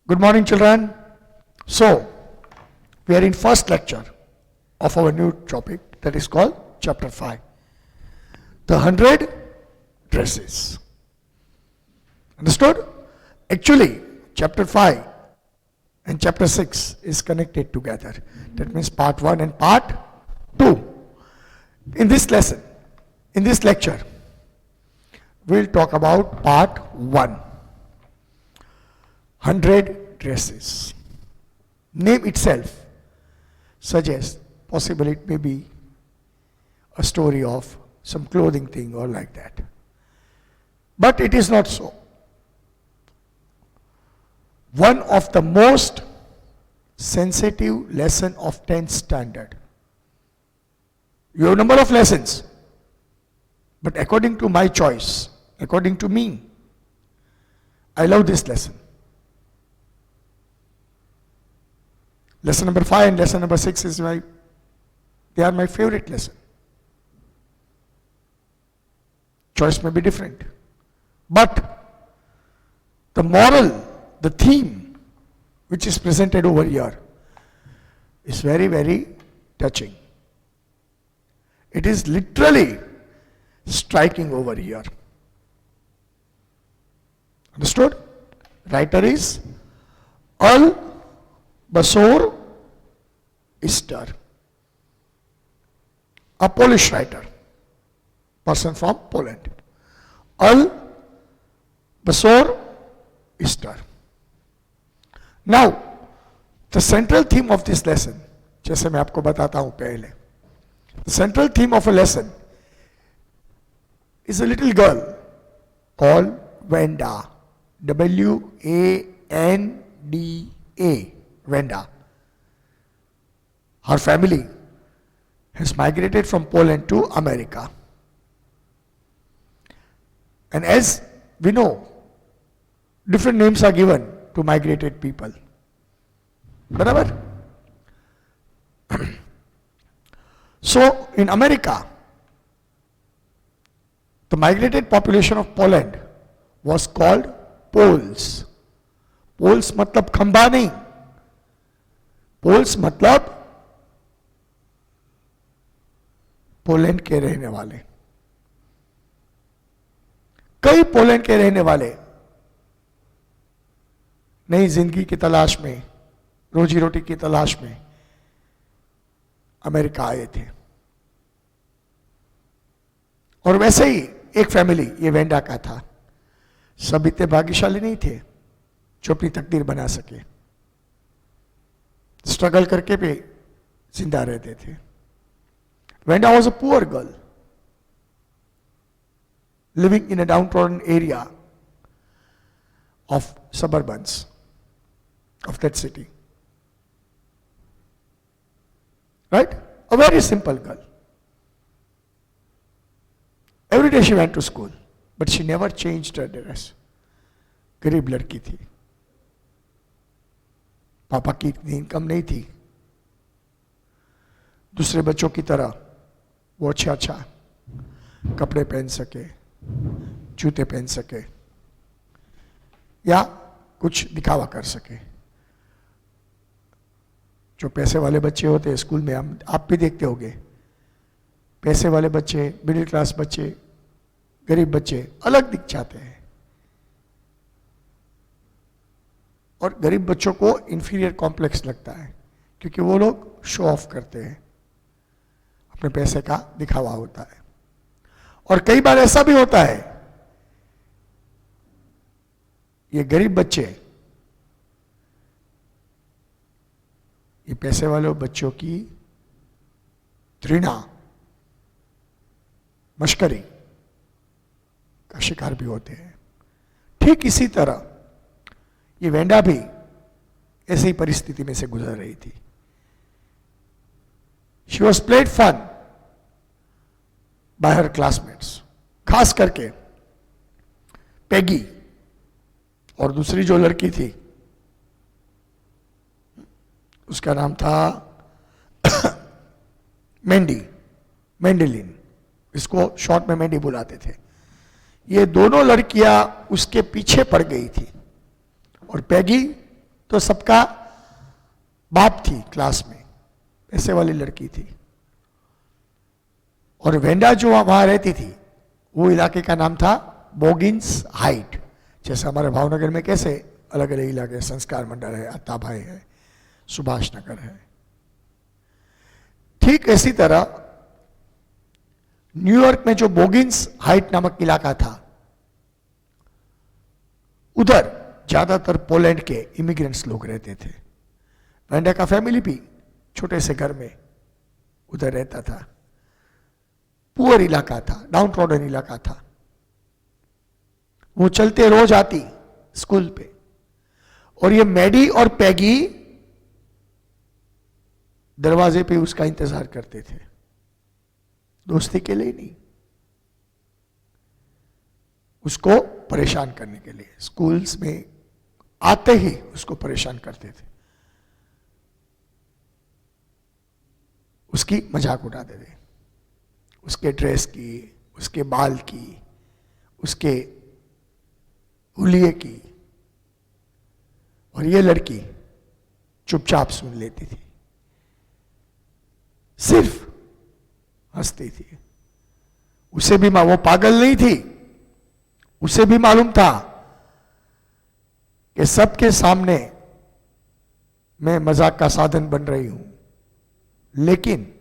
Good morning, children. So, we are in first lecture of our new topic that is called chapter 5. The 100 dresses. Understood? Actually, chapter 5 and chapter 6 is connected together. That means part 1 and part 2. In this lesson, in this lecture, we'll talk about part 1. 100 dresses. Name itself suggests possibly it may be a story of some clothing thing or like that. But it is not so. One of the most sensitive lesson of 10th standard. You have a number of lessons, but according to my choice, according to me, I love this lesson. Lesson number 5 and lesson number 6 is they are my favorite lesson. Choice may be different. But the moral, the theme which is presented over here is very, very touching. It is literally striking over here. Understood? Writer is Al-Basor Ister, a Polish writer, person from Poland. Al-Basor Ister. Now, the central theme of this lesson, जैसे मैं आपको बताता हूं पहले, the central theme of a lesson is a little girl called Wanda, W-A-N-D-A, Wanda. Her family has migrated from Poland to America. And as we know, different names are given to migrated people. Barabar? So, in America, the migrated population of Poland was called Poles. Poles matlab khamba nahi. Poles matlab Poland के रहने वाले. कई Poland के रहने वाले नई जिंदगी की तलाश में, रोजी रोटी की तलाश में अमेरिका आए थे. और वैसे ही एक फैमिली ये वेंडा का था. सब इतने भाग्यशाली नहीं थे जो अपनी तकदीर बना सके. स्ट्रगल करके भी जिंदा रहते थे. Wanda was a poor girl living in a downtrodden area of suburbans of that city. Right? A very simple girl. Every day she went to school, but she never changed her dress. गरीब लड़की थी. पापा की इतनी income नहीं थी दूसरे बच्चों की तरह वो अच्छा कपड़े पहन सके, जूते पहन सके या कुछ दिखावा कर सके. जो पैसे वाले बच्चे होते हैं स्कूल में, आप भी देखते होंगे, पैसे वाले बच्चे, मिडिल क्लास बच्चे, गरीब बच्चे अलग दिख जाते हैं. और गरीब बच्चों को इंफीरियर कॉम्प्लेक्स लगता है क्योंकि वो लोग शो ऑफ करते हैं, अपने पैसे का दिखावा होता है. और कई बार ऐसा भी होता है ये गरीब बच्चे ये पैसे वाले बच्चों की घृणा, मश्करी का शिकार भी होते हैं. ठीक इसी तरह ये वेंडा भी ऐसी परिस्थिति में से गुजर रही थी. She was played fun by her classmates. खास करके पेगी और दूसरी जो लड़की थी उसका नाम था मेंडेलिन. इसको शॉर्ट में मेंडी बुलाते थे. ये दोनों लड़कियां उसके पीछे पड़ गई थी और पैगी तो सबका बाप थी क्लास में, पैसे वाली लड़की थी। और वेंडा जो वहां रहती थी, वो इलाके का नाम था बोगिंस हाइट। जैसे हमारे भावनगर में कैसे अलग अलग इलाके, संस्कार मंडल है, अत्ताभाई है, सुभाष नगर है, ठीक इसी तरह न्यूयॉर्क में जो बोगिंस हाइट नामक इलाका था, उधर ज्यादातर पोलैंड के इमिग्रेंट्स लोग रहते थे। वेंडा का फैमिली भी छोटे से घर में उधर रहता था। पुअर इलाका था, डाउन ट्रॉडन इलाका था। वो चलते रोज आती स्कूल पे, और ये मैडी और पैगी दरवाजे पे उसका इंतजार करते थे, दोस्ती के लिए नहीं, उसको परेशान करने के लिए। स्कूल्स में आते ही उसको परेशान करते थे, उसकी मजाक उड़ाते थे, उसके ड्रेस की, उसके बाल की, उसके हुलिये की। और ये लड़की चुपचाप सुन लेती थी, सिर्फ हंसती थी। उसे भी वो पागल नहीं थी, उसे भी मालूम था कि सबके सामने मैं मजाक का साधन बन रही हूं, लेकिन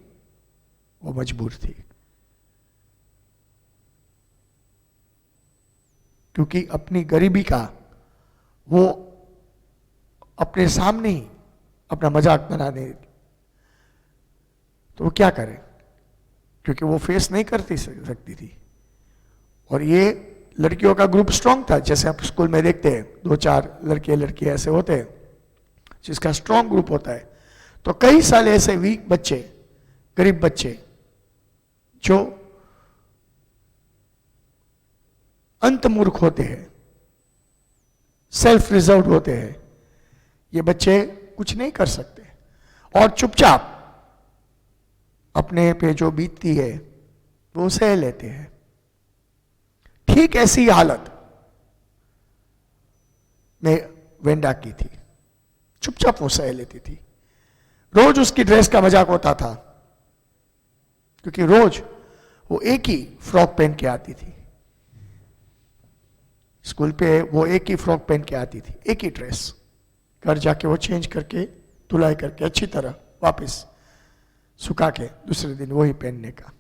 वो मजबूर थी, क्योंकि अपनी गरीबी का वो अपने सामने ही अपना मजाक बना दे, तो वो क्या करे, क्योंकि वो फेस नहीं करती सकती थी। और ये लड़कियों का ग्रुप स्ट्रांग था, जैसे आप स्कूल में देखते हैं 2-4 लड़के लड़की ऐसे होते हैं जिसका स्ट्रांग ग्रुप होता है। तो कई साल ऐसे वीक बच्चे, गरीब बच्चे जो अंतमूर्ख होते हैं, सेल्फ रिजर्व होते हैं, ये बच्चे कुछ नहीं कर सकते और चुपचाप अपने पे जो बीतती है वो सह लेते हैं। ठीक ऐसी हालत में वेंडा की थी, चुपचाप वो सह लेती थी। रोज उसकी ड्रेस का मजाक होता था, क्योंकि रोज वो एक ही फ्रॉक पहन के आती थी स्कूल पे, वो एक ही फ्रॉक पहन के आती थी, एक ही ड्रेस। घर जाके वो चेंज करके, धुलाई करके अच्छी तरह वापस सुखा के दूसरे दिन वही पहनने का।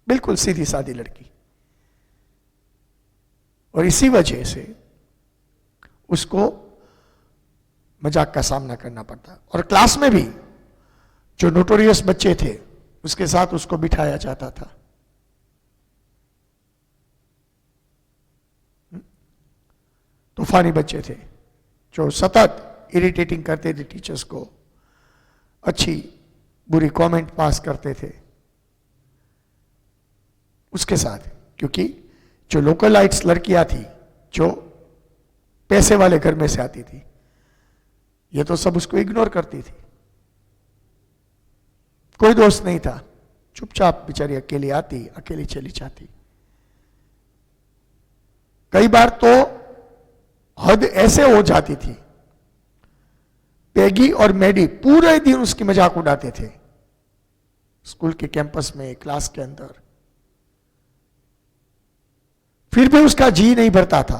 बिल्कुल सीधी सादी लड़की। और इसी वजह से उसको मजाक का सामना करना पड़ता। और क्लास में भी जो नोटोरियस बच्चे थे उसके साथ उसको बिठाया जाता था। तूफानी बच्चे थे जो सतत इरिटेटिंग करते थे टीचर्स को, अच्छी बुरी कमेंट पास करते थे उसके साथ। क्योंकि जो लोकलाइट्स लड़कियां थी, जो पैसे वाले घर में से आती थी, ये तो सब उसको इग्नोर करती थी, कोई दोस्त नहीं था, चुपचाप बेचारी अकेली आती, अकेली चली जाती। कई बार तो हद ऐसे हो जाती थी, पैगी और मैडी पूरे दिन उसकी मजाक उड़ाते थे स्कूल के कैंपस में, क्लास के अंदर। फिर भी उसका जी नहीं भरता था।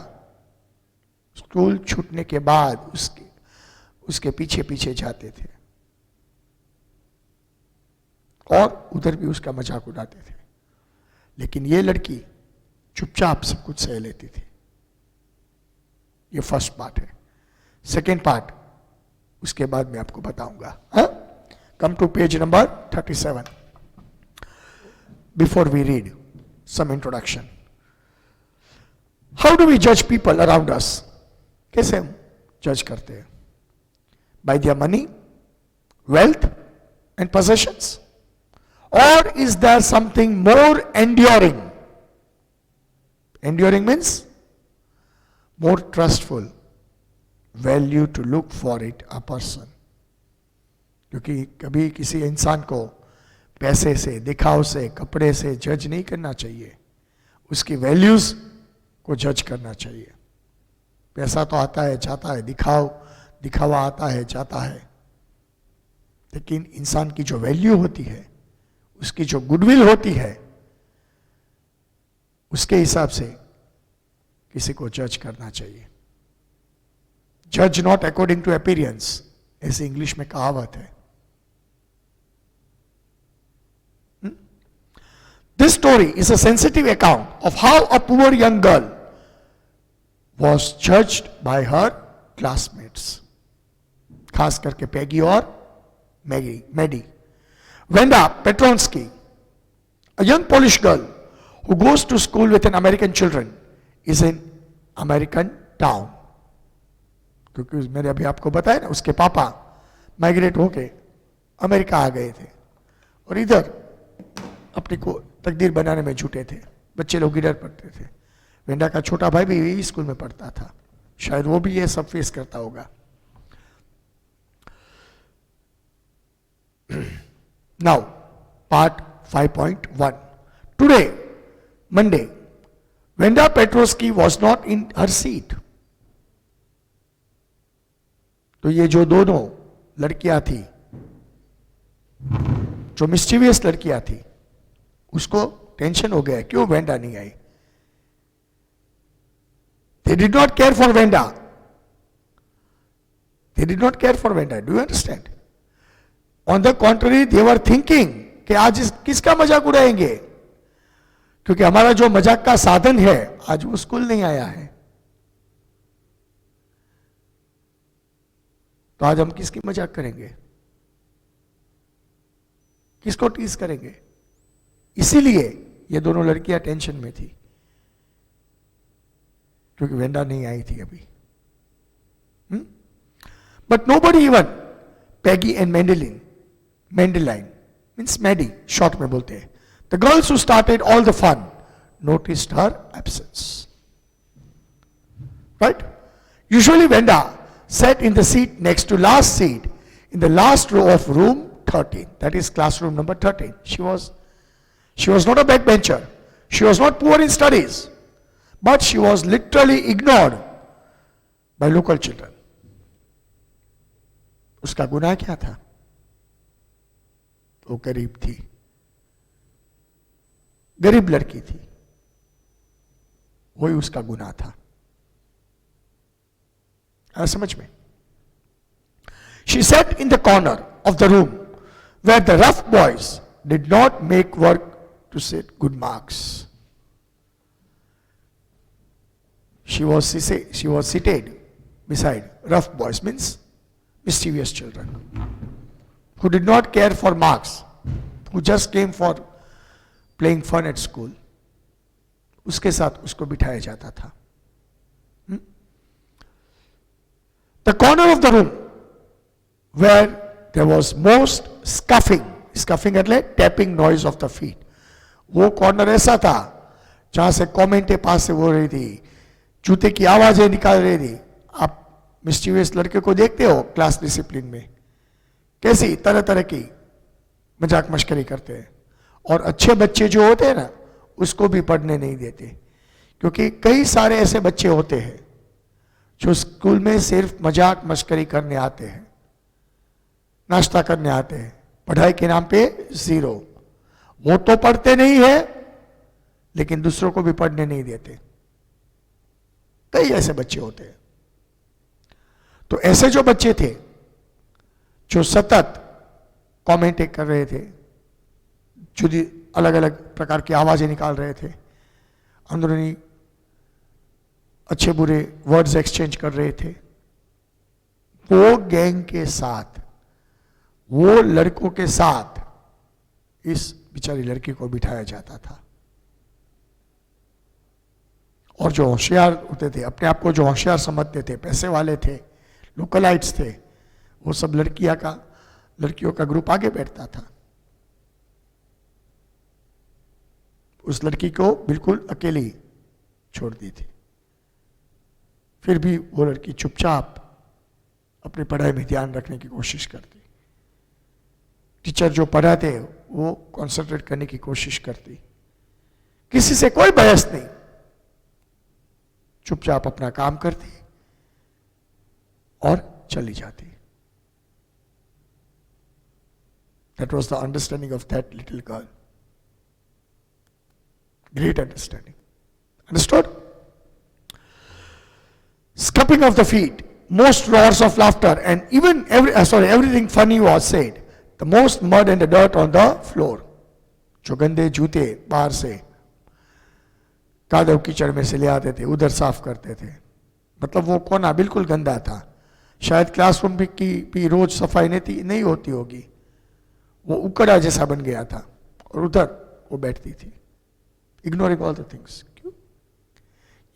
स्कूल छूटने के बाद उसके पीछे पीछे जाते थे और उधर भी उसका मजाक उड़ाते थे। लेकिन ये लड़की चुपचाप सब कुछ सह लेती थी। ये फर्स्ट पार्ट है। सेकेंड पार्ट उसके बाद मैं आपको बताऊंगा। Come to page number 37 before we read some introduction. How do we जज पीपल अराउंड अस? कैसे हम जज करते हैं? By their money, wealth and possessions? Or is there something more enduring? Enduring means more trustful, value to look for it a person. क्योंकि कभी किसी इंसान को पैसे से, दिखाव से, कपड़े से जज नहीं करना चाहिए, उसकी वैल्यूज को जज करना चाहिए। पैसा तो आता है, जाता है, दिखाव दिखावा आता है, जाता है, लेकिन इंसान की जो वैल्यू होती है, उसकी जो गुडविल होती है, उसके हिसाब से किसी को जज करना चाहिए. जज नॉट अकॉर्डिंग टू अपीयरेंस, ऐसे इंग्लिश में कहावत है. This story is a sensitive account of how a poor young girl was judged by her classmates. खास करके पैगी और Maddie. Wenda Petronsky, a young Polish girl who goes to school with an American children, is in American town. क्योंकि मैंने अभी आपको बताया ना, उसके पापा माइग्रेट होके अमेरिका आ गए थे और इधर अपनी को तकदीर बनाने में जुटे थे. बच्चे लोग इधर पढ़ते थे. वेंडा का छोटा भाई भी यही स्कूल में पढ़ता था, शायद वो भी ये सब फेस करता होगा. Now, part 5.1. Today, Monday, Wenda Petrosky was not in her seat. तो ये जो दोनों लड़कियां थी, जो मिस्टीवियस लड़कियां थी, उसको टेंशन हो गया क्यों वेंडा नहीं आई. They did not care for Wenda. They did not care for Wenda. Do you understand? On the contrary, they were thinking कि आज किसका मजाक उड़ाएंगे, क्योंकि हमारा जो मजाक का साधन है आज वो स्कूल नहीं आया है, तो आज हम किसकी मजाक करेंगे, किसको टीज करेंगे. इसीलिए ये दोनों लड़कियां टेंशन में थी, क्योंकि वेंडा नहीं आई थी अभी. But nobody even Peggy and Madeline means Maddy short में बोलते हैं, the girls who started all the fun noticed her absence. Right. Usually Wenda sat in the seat next to last seat in the last row of room 13, that is classroom number 13. She was not a backbencher, she was not poor in studies, but she was literally ignored by local children. उसका गुनाह क्या था? वो गरीब थी, गरीब लड़की थी, वही उसका गुनाह था. समझ में. She sat in the corner of the room where the rough boys did not make work to set good marks. She was seated beside rough boys, means mischievous children, who did not care for marks, who just came for playing fun at school. उसके साथ उसको बिठाया जाता था. The corner of the room where there was most scuffing એટલે tapping noise of the feet. वो corner ऐसा था जहां से कमेंटें पास से हो रही थी, जूते की आवाजें निकाल रही थी. आप मिस्टीवियस लड़के को देखते हो क्लास डिसिप्लिन में, कैसी तरह तरह की मजाक मश्करी करते हैं. और अच्छे बच्चे जो होते हैं ना, उसको भी पढ़ने नहीं देते, क्योंकि कई सारे ऐसे बच्चे होते हैं जो स्कूल में सिर्फ मजाक मस्करी करने आते हैं, नाश्ता करने आते हैं, पढ़ाई के नाम पे जीरो. वो तो पढ़ते नहीं है, लेकिन दूसरों को भी पढ़ने नहीं देते. कई ऐसे बच्चे होते हैं. तो ऐसे जो बच्चे थे जो सतत कमेंट कर रहे थे, जुदी अलग अलग प्रकार की आवाजें निकाल रहे थे, अंदरूनी अच्छे बुरे वर्ड्स एक्सचेंज कर रहे थे, वो गैंग के साथ, वो लड़कों के साथ इस बेचारी लड़की को बिठाया जाता था. और जो होशियार होते थे, अपने आप को जो होशियार समझते थे, पैसे वाले थे, लोकलाइट्स थे, वो सब लड़कियों का ग्रुप आगे बैठता था. उस लड़की को बिल्कुल अकेली छोड़ दी थी. फिर भी वो लड़की चुपचाप अपनी पढ़ाई में ध्यान रखने की कोशिश करती. टीचर जो पढ़ाते वो कंसंट्रेट करने की कोशिश करती. किसी से कोई बहस नहीं, चुपचाप अपना काम करती और चली जाती. That was the understanding of that little girl. Great understanding. Understood? Scuffing of the feet, most roars of laughter, and even everything funny was said. The most mud and the dirt on the floor. जो गंदे जूते बाहर से कादव कीचड़ में से ले आते थे, उधर साफ करते थे. मतलब वो कोना बिल्कुल गंदा था. शायद क्लासरूम की रोज सफाई नहीं होती होगी. वो उकड़ा जैसा बन गया था और उधर वो बैठती थी. Ignoring all the things. क्यों?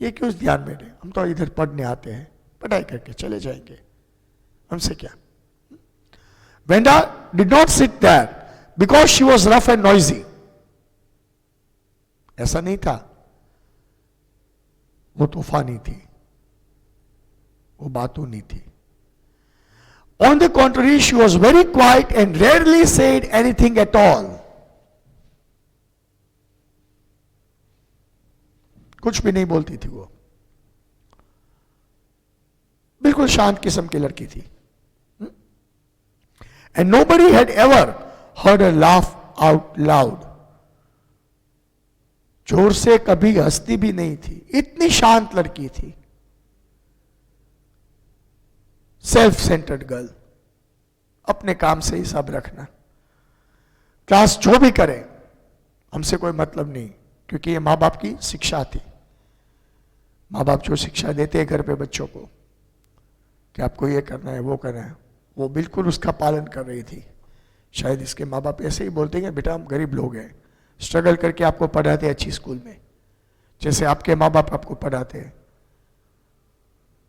ये क्यों ध्यान में नहीं? हम तो इधर पढ़ने आते हैं, पढ़ाई करके चले जाएंगे, हमसे क्या? Venda did not sit there because she was rough and noisy. ऐसा नहीं था. वो तूफानी थी, वो बातूनी थी. On the contrary, she was very quiet and rarely said anything at all. कुछ भी नहीं बोलती थी वो. बिल्कुल शांत किस्म की लड़की थी. And nobody had ever heard her laugh out loud. जोर से कभी हंसती भी नहीं थी. इतनी शांत लड़की थी. Self centred girl. अपने काम से ही सब रखना. क्लास जो भी करे हमसे कोई मतलब नहीं, क्योंकि ये माँ बाप की शिक्षा थी. माँ बाप जो शिक्षा देते हैं घर पे बच्चों को कि आपको ये करना है वो करना है, वो बिल्कुल उसका पालन कर रही थी. शायद इसके माँ बाप ऐसे ही बोलते हैं, बेटा हम गरीब लोग हैं, स्ट्रगल करके आपको पढ़ाते हैं अच्छी स्कूल में, जैसे आपके माँ बाप आपको पढ़ाते हैं.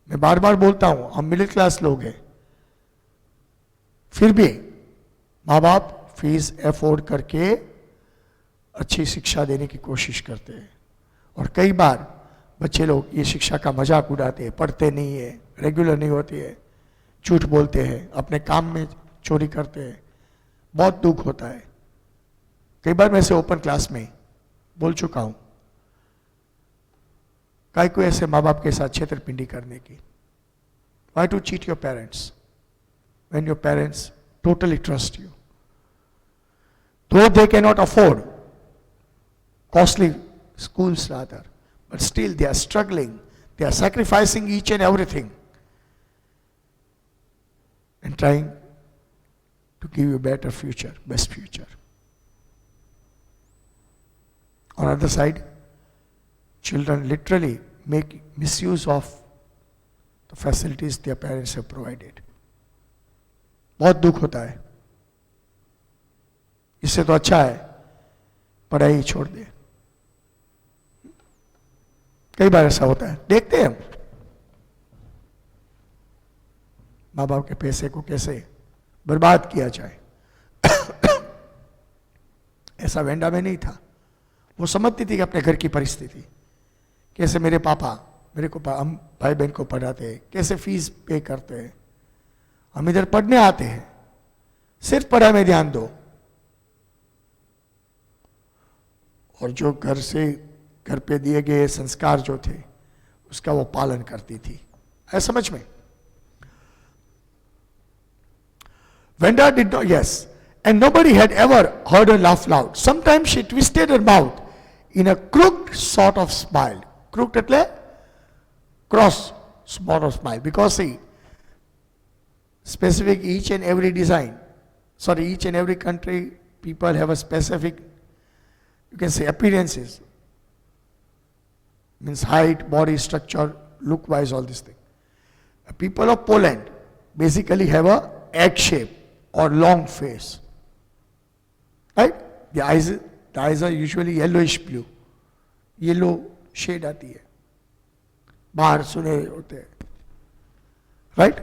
मैं बार बार बोलता हूं, हम मिडिल क्लास लोग हैं, फिर भी माँ बाप फीस अफोर्ड करके अच्छी शिक्षा देने की कोशिश करते हैं. और कई बार बच्चे लोग ये शिक्षा का मजाक उड़ाते हैं, पढ़ते नहीं है, रेगुलर नहीं होती है, झूठ बोलते हैं, अपने काम में चोरी करते हैं. बहुत दुख होता है. कई बार मैं से ओपन क्लास में बोल चुका हूं, काय को ऐसे माँ बाप के साथ छेतरपिंडी करने की. Why to cheat your parents when your parents totally trust you? Though they cannot afford costly schools rather, but still they are struggling, they are sacrificing each and everything and trying to give you a better future, best future. On the other side, children literally make misuse of the facilities their parents have provided. बहुत दुख होता है. इससे तो अच्छा है पढ़ाई ही छोड़ दे. कई बार ऐसा होता है, देखते हैं हम माँ बाप के पैसे को कैसे बर्बाद किया जाए. ऐसा वेंडा में नहीं था. वो समझती थी कि अपने घर की परिस्थिति कैसे, मेरे पापा मेरे को हम भाई बहन को पढ़ाते हैं, कैसे फीस पे करते हैं, हम इधर पढ़ने आते हैं, सिर्फ पढ़ाई में ध्यान दो. और जो घर पे दिए गए संस्कार जो थे उसका वो पालन करती थी. है समझ में? Venda did not, yes, and nobody had ever heard her laugh loud. Sometimes she twisted her mouth in a crooked sort of smile. Crooked એટલે cross sort of smile. Because see, specific each and every each and every country, people have a specific, you can say, appearances. Means height, body structure, look wise, all these things. People of Poland basically have a egg shape or long face. Right? The eyes are usually yellowish blue. Yellow shade आती है. बाहर सुनहरे होते हैं. Right?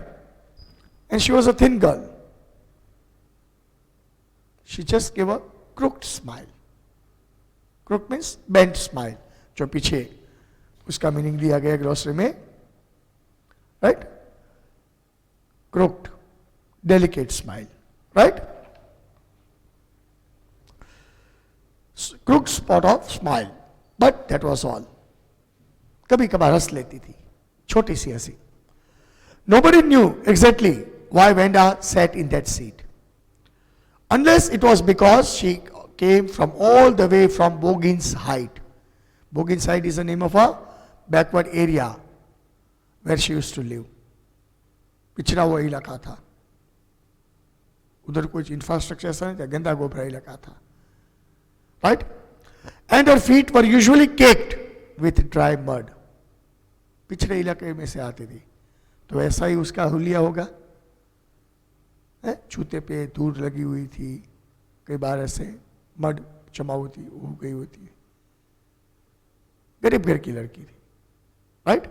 And she was a thin girl. She just gave a crooked smile. Crooked means bent smile. जो पीछे उसका meaning दिया गया ग्लॉसरी में. Right? Crooked, delicate smile. Right? Crooked spot of smile. But that was all. कभी कभार हंस लेती थी, छोटी सी हंसी. Nobody knew exactly why Venda sat in that seat. Unless it was because she came from all the way from Bogin's Height. Bogin's Height is the name of a backward area where she used to live. पिछड़ा हुआ इलाका था, उधर कोई infrastructure ऐसा नहीं था, गंदा गोबरा इलाका था, right? And her feet were usually caked with dry mud. पिछड़े इलाके में से आती थी, तो ऐसा ही उसका हुलिया होगा, जूते पे धूल लगी हुई थी, कई बार ऐसे मड जमा होती हो गई होती, गरीब घर की लड़की थी, right?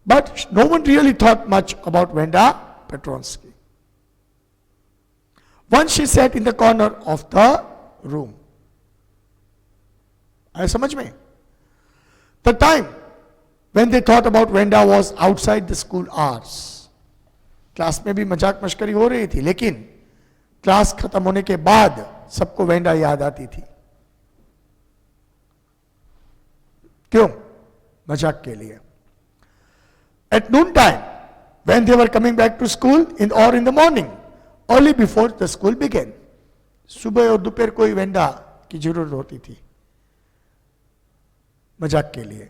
But no one really thought much about Venda Petronsky. Once she sat in the corner of the room. I समझ में? The time when they thought about Venda was outside the school hours. Class में भी मजाक मश्करी हो रही थी, लेकिन class खत्म होने के बाद सबको वेंडा याद आती थी. क्यों? मजाक के लिए. At noon time, when they were coming back to school or in the morning, early before the school began, सुबह और दोपहर को ही वेंडा की जरूरत होती थी मजाक के लिए.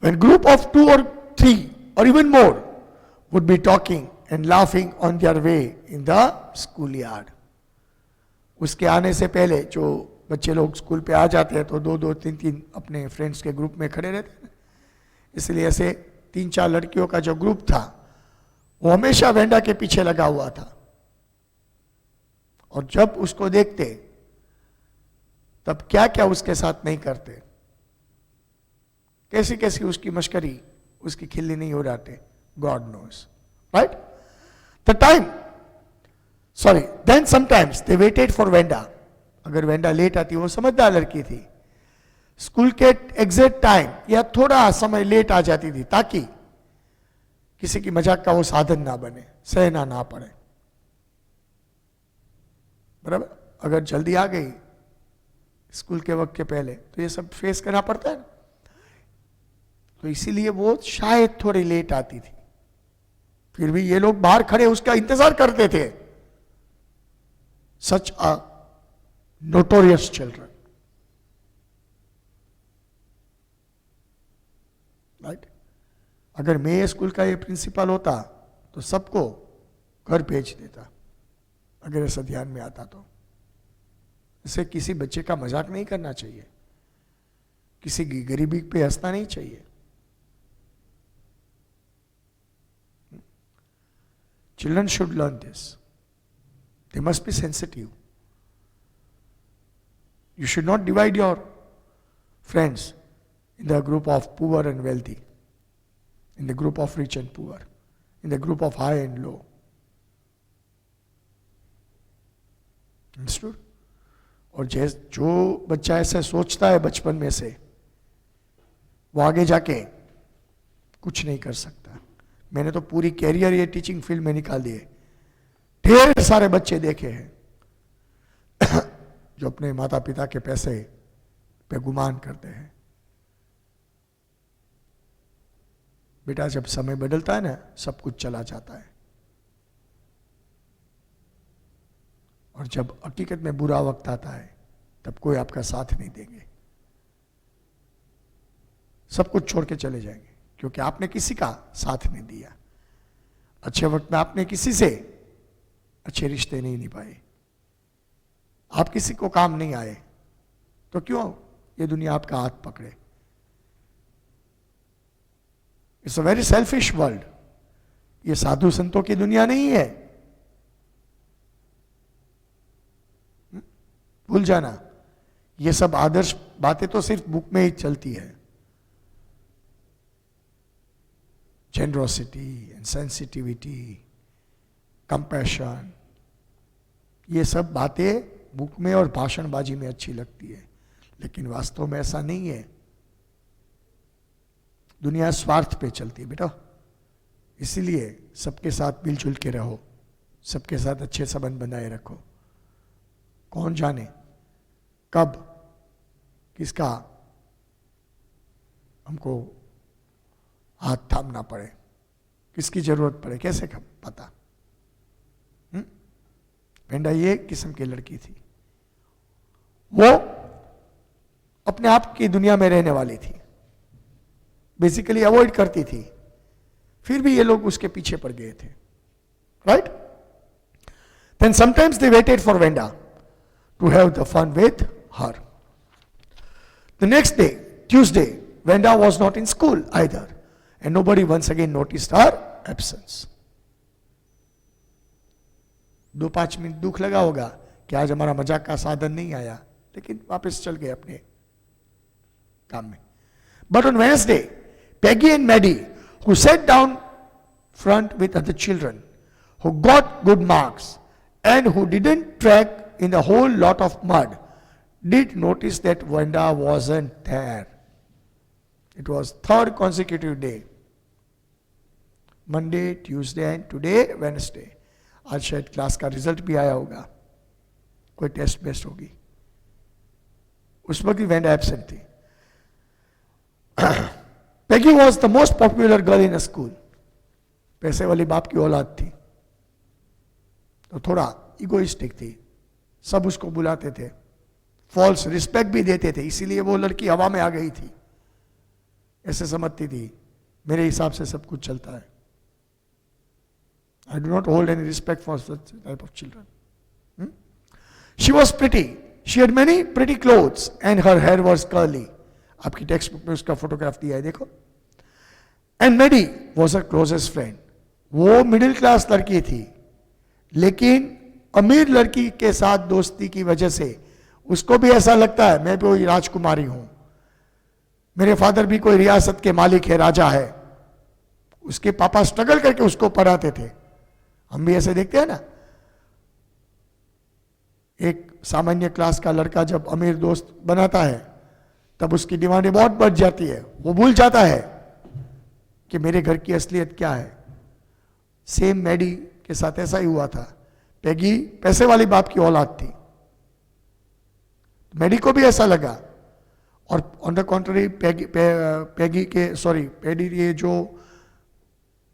When group of 2 or 3 or even more would be talking and laughing on their way in the schoolyard. उसके आने से पहले जो बच्चे लोग स्कूल पे आ जाते हैं तो 2-2, 3-3 अपने फ्रेंड्स के ग्रुप में खड़े रहते हैं. इसलिए ऐसे 3-4 लड़कियों का जो ग्रुप था वो हमेशा वेंडा के पीछे लगा हुआ था, और जब उसको देखते तब क्या क्या उसके साथ नहीं करते, कैसी कैसी उसकी मश्करी, उसकी खिल्ली नहीं उड़ाते. God knows, right? The time, sorry, then sometimes they waited for Wenda. अगर वेंडा लेट आती, वो समझदार लड़की थी, स्कूल के एग्जैक्ट टाइम या थोड़ा समय लेट आ जाती थी ताकि किसी की मजाक का वो साधन ना बने, सहना ना पड़े. बराबर? अगर जल्दी आ गई स्कूल के वक्त के पहले तो ये सब फेस करना पड़ता है, तो इसीलिए वो शायद थोड़ी लेट आती थी. फिर भी ये लोग बाहर खड़े उसका इंतजार करते थे. सच अ नोटोरियस चिल्ड्रन, राइट? अगर मैं स्कूल का ये प्रिंसिपल होता तो सबको घर भेज देता, अगर ऐसा ध्यान में आता तो. इसे किसी बच्चे का मजाक नहीं करना चाहिए, किसी की गरीबी पे हंसना नहीं चाहिए. Children should learn this. They must be sensitive. You should not divide your friends in the group of poor and wealthy, in the group of rich and poor, in the group of high and low. Understood? और जो बच्चा ऐसे सोचता है बचपन में से, वो आगे जाके कुछ नहीं कर सकता. मैंने तो पूरी कैरियर ये टीचिंग फील्ड में निकाल दिए. ढेर सारे बच्चे देखे हैं जो अपने माता पिता के पैसे पे गुमान करते हैं. बेटा, जब समय बदलता है ना, सब कुछ चला जाता है, और जब हकीकत में बुरा वक्त आता है तब कोई आपका साथ नहीं देंगे, सब कुछ छोड़ के चले जाएंगे, क्योंकि आपने किसी का साथ नहीं दिया. अच्छे वक्त में आपने किसी से अच्छे रिश्ते नहीं निभाए, आप किसी को काम नहीं आए, तो क्यों ये दुनिया आपका हाथ पकड़े? It's a very selfish world. ये साधु संतों की दुनिया नहीं है, भूल जाना. ये सब आदर्श बातें तो सिर्फ बुक में ही चलती है. जेनरोसिटी एंड सेंसिटिविटी, कंपैशन, ये सब बातें बुक में और भाषणबाजी में अच्छी लगती है, लेकिन वास्तव में ऐसा नहीं है. दुनिया स्वार्थ पे चलती है बेटा. इसीलिए सबके साथ मिलजुल के रहो, सबके साथ अच्छे संबंध बनाए रखो. कौन जाने कब किसका हमको हाथ थामना पड़े, किसकी जरूरत पड़े, कैसे पता। वेंडा ये किस्म की लड़की थी, वो अपने आप की दुनिया में रहने वाली थी, बेसिकली अवॉइड करती थी, फिर भी ये लोग उसके पीछे पड़ गए थे, right. Then sometimes they waited for Wenda to have the fun with her. The next day, Tuesday, Venda was not in school either, and nobody once again noticed her absence. 2-5 minute दुख लगा होगा कि आज हमारा मजाक का साधन नहीं आया, लेकिन वापस चल गए अपने काम में। But on Wednesday, Peggy and Maddie, who sat down front with other children, who got good marks, and who didn't track in a whole lot of mud, did notice that Venda wasn't there. It was third consecutive day. Monday, Tuesday and today Wednesday. आज शायद class का result भी आया होगा, कोई test best होगी, उस वक्त भी वेंडा एब्सेंट थी। Peggy was the most popular girl in a school. पैसे वाली बाप की औलाद थी, तो थोड़ा इगोइस्टिक थी, सब उसको बुलाते थे, फॉल्स रिस्पेक्ट भी देते थे, इसीलिए वो लड़की हवा में आ गई थी, ऐसे समझती थी मेरे हिसाब से सब कुछ चलता है। I do not hold any respect for such type of children. She was pretty. She had many pretty clothes and her hair was curly. आपकी टेक्स्ट बुक में उसका फोटोग्राफ दिया है, देखो। And Maddie was her closest friend. वो middle class लड़की थी, लेकिन अमीर लड़की के साथ दोस्ती की वजह से उसको भी ऐसा लगता है मैं भी कोई राजकुमारी हूं, मेरे फादर भी कोई रियासत के मालिक है, राजा है। उसके पापा स्ट्रगल करके उसको पढ़ाते थे, हम भी ऐसे देखते हैं ना। एक सामान्य क्लास का लड़का जब अमीर दोस्त बनाता है तब उसकी डिमांडें बहुत बढ़ जाती है, वो भूल जाता है कि मेरे घर की असलियत क्या है। सेम मैडी के साथ ऐसा ही हुआ था। पेगी पैसे वाली बाप की औलाद थी, मैडी को भी ऐसा लगा, और ऑन द कॉन्ट्ररी पेडी ये जो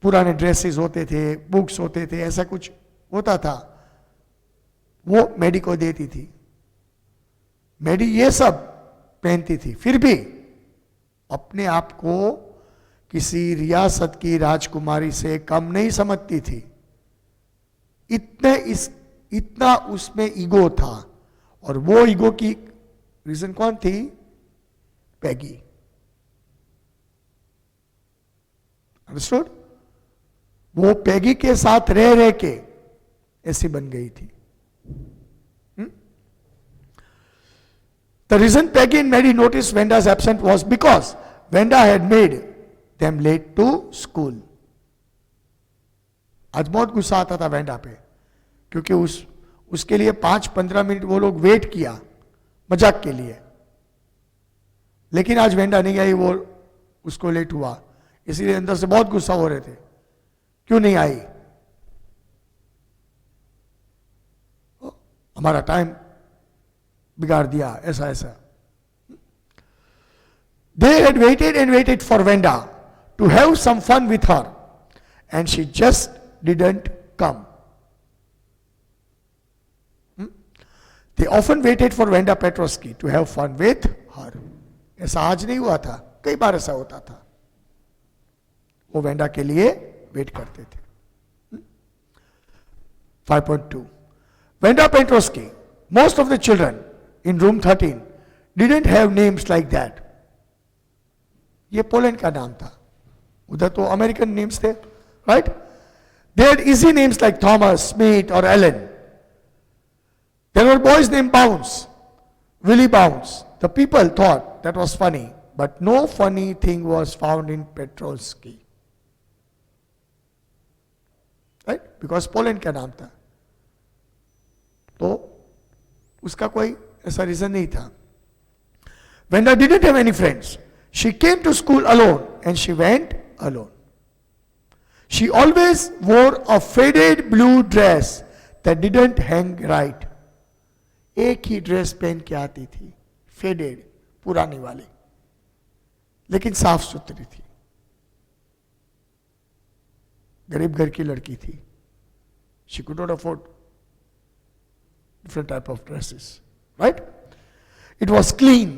पुराने ड्रेसेस होते थे, बुक्स होते थे, ऐसा कुछ होता था, वो मैडी को देती थी। मैडी ये सब पहनती थी, फिर भी अपने आप को किसी रियासत की राजकुमारी से कम नहीं समझती थी। इतना उसमें ईगो था, और वो ईगो की रीजन कौन थी? पेगी। अंडरस्टूड? वो पेगी के साथ रह रह के ऐसी बन गई थी। The reason Peggy and Maddie noticed Venda's absence was because Venda had made them late to school. आज बहुत गुस्सा आता था वेंडा पे, क्योंकि उसके लिए 5-15 मिनट वो लोग वेट किया मजाक के लिए, लेकिन आज वेंडा नहीं आई, वो उसको लेट हुआ, इसीलिए अंदर से बहुत गुस्सा हो रहे थे, क्यों नहीं आई, हमारा टाइम बिगाड़ दिया, ऐसा ऐसा। They had waited and waited for Venda to have some fun with her, and she just didn't come. They often waited for Venda Petrovsky to have fun with her. ऐसा आज नहीं हुआ था, कई बार ऐसा होता था, वो वेंडा के लिए वेट करते थे। 5.2 Venda Petrovsky, most of the children in room 13 didn't have names like that. ये पोलैंड का नाम था, उधर तो अमेरिकन नेम्स थे, right? They had easy names like Thomas, Smith or Allen. There were boys named Bounce, Willie Bounce. The people thought that was funny, but no funny thing was found in Petrovsky. Right? Because Poland का नाम था, तो उसका कोई ऐसा reason नहीं था। Venda didn't have any friends. She came to school alone and she went alone. She always wore a faded blue dress that didn't hang right. एक ही ड्रेस पहन के आती थी, फेडेड, पुरानी वाली, लेकिन साफ सुथरी थी। गरीब घर की लड़की थी. She could not afford different type of dresses, right? It was clean,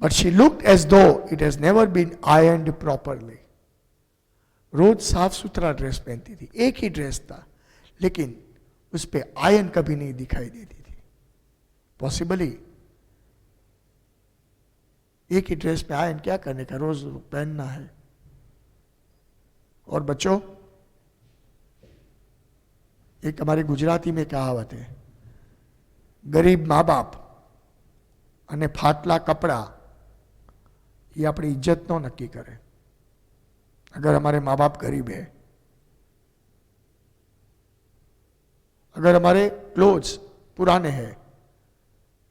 but she looked as though it has never been ironed properly. रोज साफ सुथरा ड्रेस पहनती थी, एक ही ड्रेस था, लेकिन उस पर आयन कभी नहीं दिखाई देती थी. पॉसिबली एक ही ड्रेस पे आयन क्या करने का, रोज पहनना है. और बच्चों, एक हमारी गुजराती में कहावत है, गरीब माँ बाप અને ફાટલા કપડા ये अपनी इज्जत नो नक्की करे. अगर हमारे माँ बाप गरीब है, अगर हमारे क्लोथ्स पुराने हैं,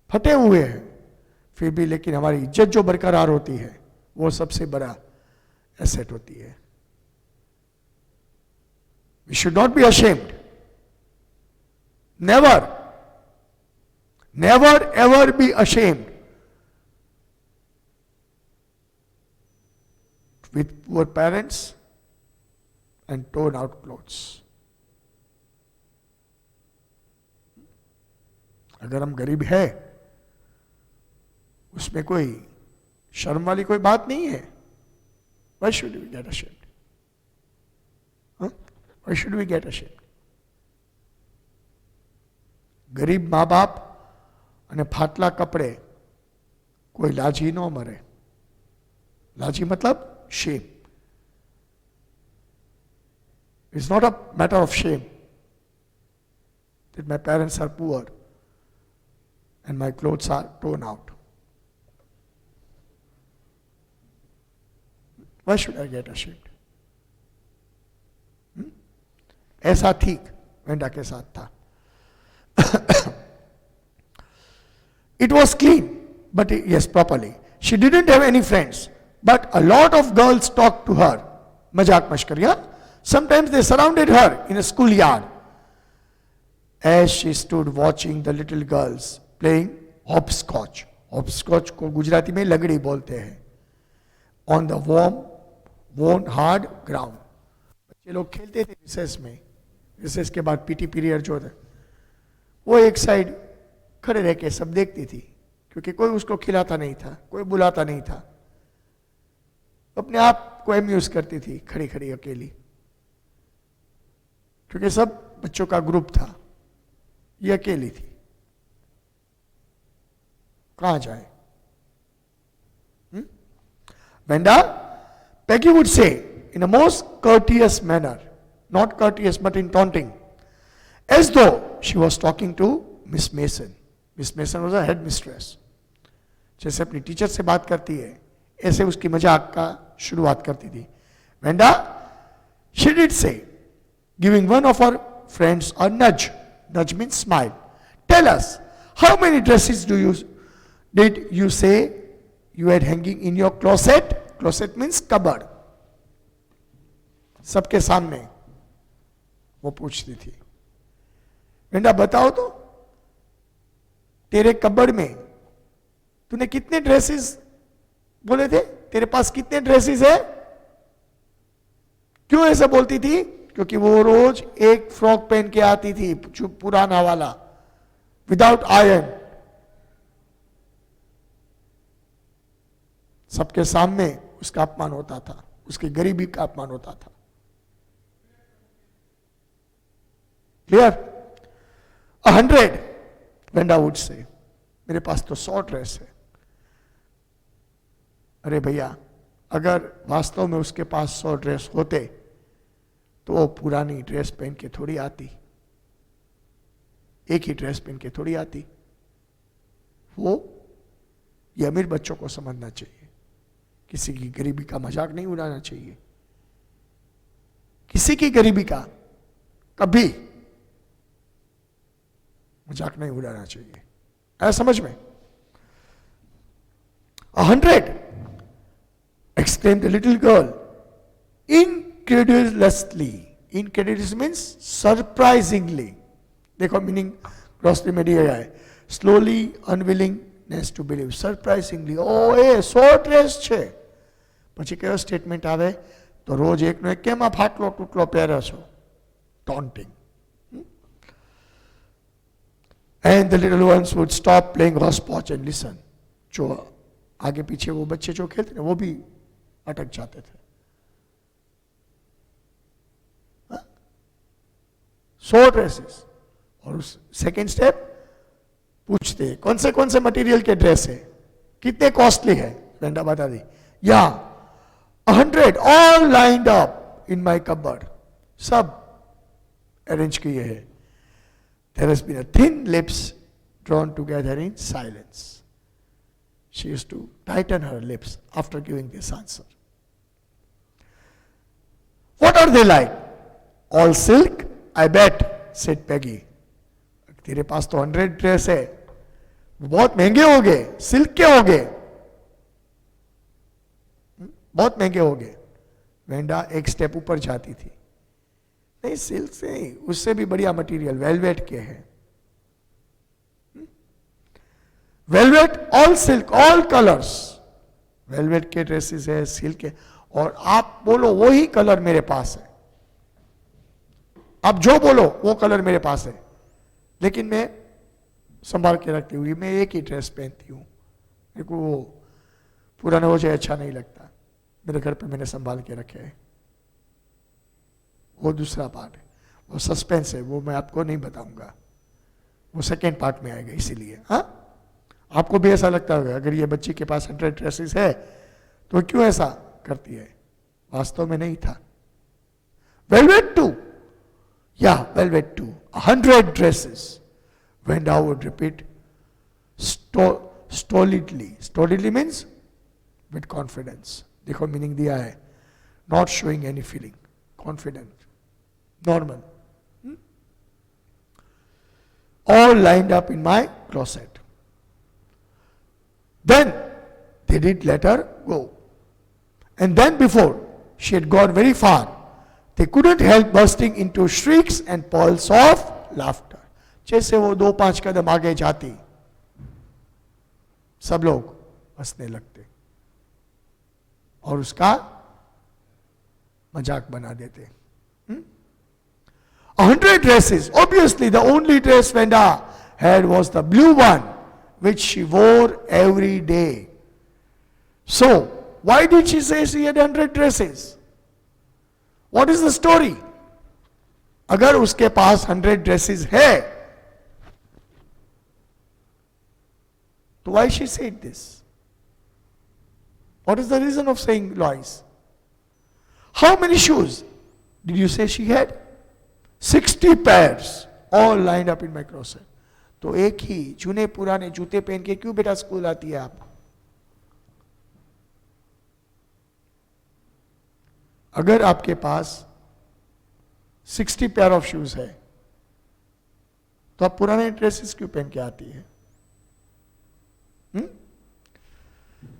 फटे हुए हैं, फिर भी लेकिन हमारी इज्जत जो बरकरार होती है वो सबसे बड़ा एसेट होती है. We should not be ashamed. Never never ever be ashamed with poor parents and torn out clothes. अगर हम गरीब है, उसमें कोई शर्म वाली कोई बात नहीं है. Why should we get ashamed? Why should we get ashamed? गरीब माँ बाप અને ફાટલા કપડે કોઈ લાજી ન મરે. લાજી મતલબ શેમ. It's not a matter of shame that my parents are poor and my clothes are torn out. Why should I get ashamed? ऐसा ठीक वेंडा के साथ था. It was clean, but yes, properly. She didn't have any friends, but a lot of girls talked to her. Mazak mashkariya. Sometimes they surrounded her in a schoolyard. As she stood watching the little girls playing hopscotch. Hopscotch को गुजराती में लगड़ी बोलते हैं. On the warm, worn, hard ground. बच्चे लोग खेलते थे recess में. रिसेस के बाद पीटी पीरियड जो था, वो एक साइड खड़े रह के सब देखती थी, क्योंकि कोई उसको खिलाता नहीं था, कोई बुलाता नहीं था. अपने आप को एम्यूज करती थी खड़ी खड़ी अकेली, क्योंकि सब बच्चों का ग्रुप था, ये अकेली थी. कहां जाए? Venda, Peggy would say in a most courteous manner, not courteous but in taunting, as though she was talking to Miss Mason. Miss Mason was a head mistress. जैसे अपनी टीचर से बात करती है, ऐसे उसकी मजाक का शुरुआत करती थी. Venda, she did say, giving one of her friends a nudge. Nudge means smile. Tell us, how many dresses did you say you had hanging in your closet? Closet means cupboard. सबके सामने वो पूछती थी. Wanda, बताओ तो, तेरे cupboard में तूने कितने ड्रेसेस बोले थे? तेरे पास कितने ड्रेसेस है? क्यों ऐसा बोलती थी? क्योंकि वो रोज एक फ्रॉक पहन के आती थी, पुराना वाला, विदाउट आयरन. सबके सामने उसका अपमान होता था, उसकी गरीबी का अपमान होता था. क्लियर? 100, वेंडा वुड से, मेरे पास तो 100 ड्रेस है. अरे भैया, अगर वास्तव में उसके पास 100 ड्रेस होते तो वो पुरानी ड्रेस पहन के थोड़ी आती, एक ही ड्रेस पहन के थोड़ी आती. वो ये अमीर बच्चों को समझना चाहिए, किसी की गरीबी का मजाक नहीं उड़ाना चाहिए. किसी की गरीबी का कभी मजाक नहीं उड़ाना चाहिए. ऐसा समझ में? 100, exclaimed the little girl incredulously. Incredulous means surprisingly. देखो मीनिंग ग्रॉसरी में दिया है. Slowly, unwillingness to believe. Surprisingly, oh a 100 dress છે. પછી કયો સ્ટેટમેન્ટ આવે? તો રોજ એકનો એક કેમ આ ફાટલો તૂટલો પહેરો છો? Taunting. And the little ones would stop playing hopscotch and listen. जो आगे पीछे वो बच्चे जो खेलते थे वो भी अटक जाते थे. सो ड्रेसेस. और सेकेंड स्टेप पूछते कौन से मटेरियल के ड्रेस है, कितने कॉस्टली है. वेंडा बता दी. या 100 all lined up in my cupboard. सब अरेंज किए हैं. There has been a thin lips drawn together in silence. She used to tighten her lips after giving this answer. What are they like? All silk? I bet, said Peggy. तेरे पास तो 100 dress है, बहुत महंगे हो गए. Silk के हो गए, बहुत महंगे हो गए. वेंडा एक स्टेप ऊपर जाती थी. नहीं, सिल्क से नहीं, उससे भी बढ़िया मटेरियल वेलवेट के हैं. Velvet, all silk, all colours. Velvet के ड्रेसेस है, सिल्क के. और आप बोलो वही कलर मेरे पास है, आप जो बोलो वो कलर मेरे पास है, लेकिन मैं संभाल के रखती हुई, मैं एक ही ड्रेस पहनती हूँ. मेरे को वो पुराना हो जाए अच्छा नहीं लगता. मेरे घर पे मैंने संभाल के रखे है. वो दूसरा पार्ट है, वो सस्पेंस है, वो मैं आपको नहीं बताऊंगा, वो सेकेंड पार्ट में आएगा. इसीलिए हाँ, आपको भी ऐसा लगता होगा अगर ये बच्ची के पास 100 ड्रेसेस है तो क्यों ऐसा करती है. वास्तव में नहीं था. वेलवेट टू, या velvet too, 100 dresses. Wenda would repeat stolidly. Stolidly means with confidence. देखो मीनिंग दिया है. Not showing any feeling. Confident. Normal. All lined up in my closet. Then they did let her go. And then before she had gone very far, they couldn't help bursting into shrieks and peals of laughter. जैसे वो 2-5 कदम आगे जाती, सब लोग हंसने लगते और उसका मजाक बना देते. 100 dresses. Obviously, the only dress Wenda had was the blue one, which she wore every day. So, why did she say she had 100 dresses? What is the story? अगर उसके पास 100 dresses है, तो why she said this? What is the reason of saying lies? How many shoes did you say she had? 60 pairs, all lined up in my closet. तो एक ही चुने पुराने जूते पहन के क्यों बेटा स्कूल आती है आप? अगर आपके पास 60 पेयर ऑफ शूज है तो आप पुराने ड्रेसेस क्यों पहन के आती है?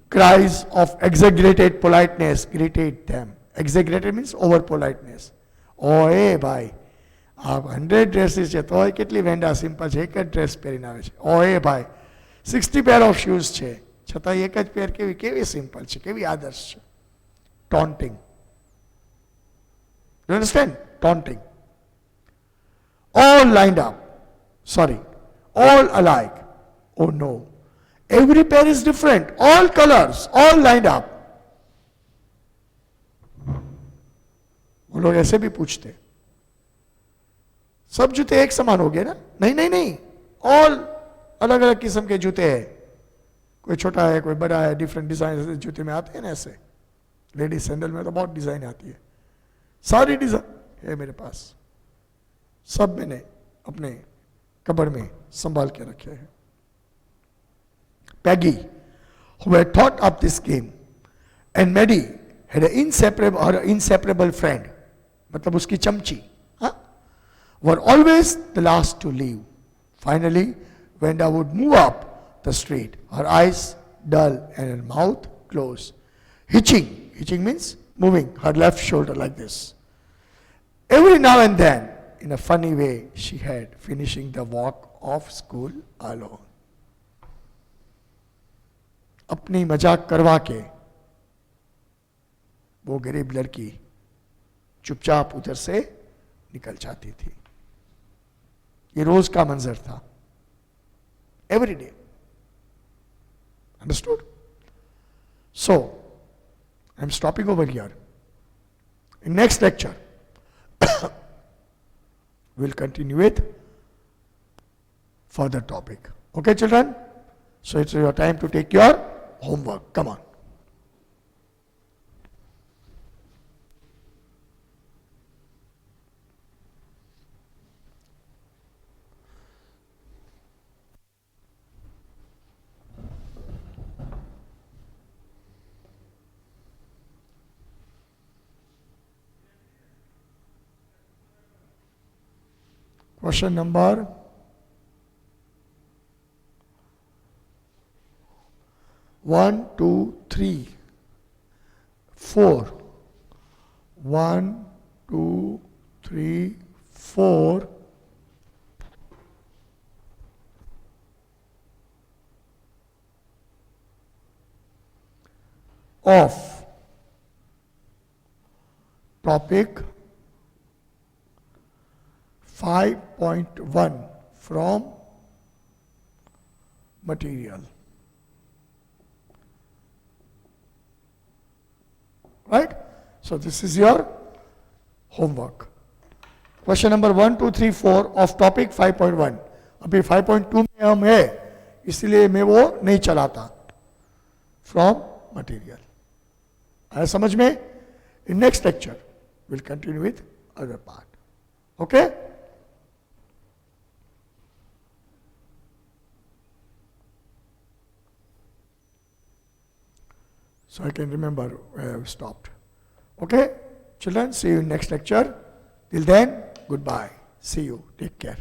Cries of exaggerated politeness greeted them. Exaggerated means over politeness. ओए भाई, आप 100 ड्रेसेस છે તો કેટલી વેંડા સિમ્પલ છે, એક જ ડ્રેસ પહેરીને આવે છે. ઓએ ભાઈ, 60 પેર ઓફ શૂઝ છે છતાં એક જ પેર કેવી કેવી સિમ્પલ છે, કેવી આદર્શ છે. Taunting. You understand? Taunting. All lined up. Sorry. All alike. Oh no. Every pair is different. All colors. All lined up. वो लोग ऐसे भी पूछते, सब जूते एक समान हो गए ना? नहीं नहीं नहीं, ऑल अलग अलग किस्म के जूते हैं. कोई छोटा है, कोई बड़ा है, डिफरेंट डिजाइन जूते में आते हैं ना. ऐसे लेडीज सैंडल में तो बहुत डिजाइन आती है. सारी डिजाइन है मेरे पास, सब मैंने अपने कबर में संभाल के रखे हैं. Peggy, who had thought up this game, and Maddie had an inseparable friend, मतलब उसकी चमची, were always the last to leave. Finally, Wenda would move up the street, her eyes dull and her mouth closed, hitching. Hitching means moving her left shoulder like this. Every now and then, in a funny way, she had finishing the walk of school alone. अपनी मजाक करवा के वो गरीब लड़की चुपचाप उधर से निकल जाती थी। ये रोज का मंजर था, every day. Understood? So I am stopping over here. In next lecture, we'll continue with further topic. Okay, children? So it's your time to take your homework. Come on. Question number 1, 2, 3, 4. 1, 2, 3, 4. Of topic 5.1 from material. Right? So this is your homework. Question number 1, 2, 3, 4 of topic 5.1. अभी 5.2 में हम है, इसलिए मैं वो नहीं चलाता. From material. आया समझ में? In next lecture, we'll continue with other part. Okay? So I can remember where I stopped. Okay? Children, see you in next lecture. Till then, goodbye. See you. Take care.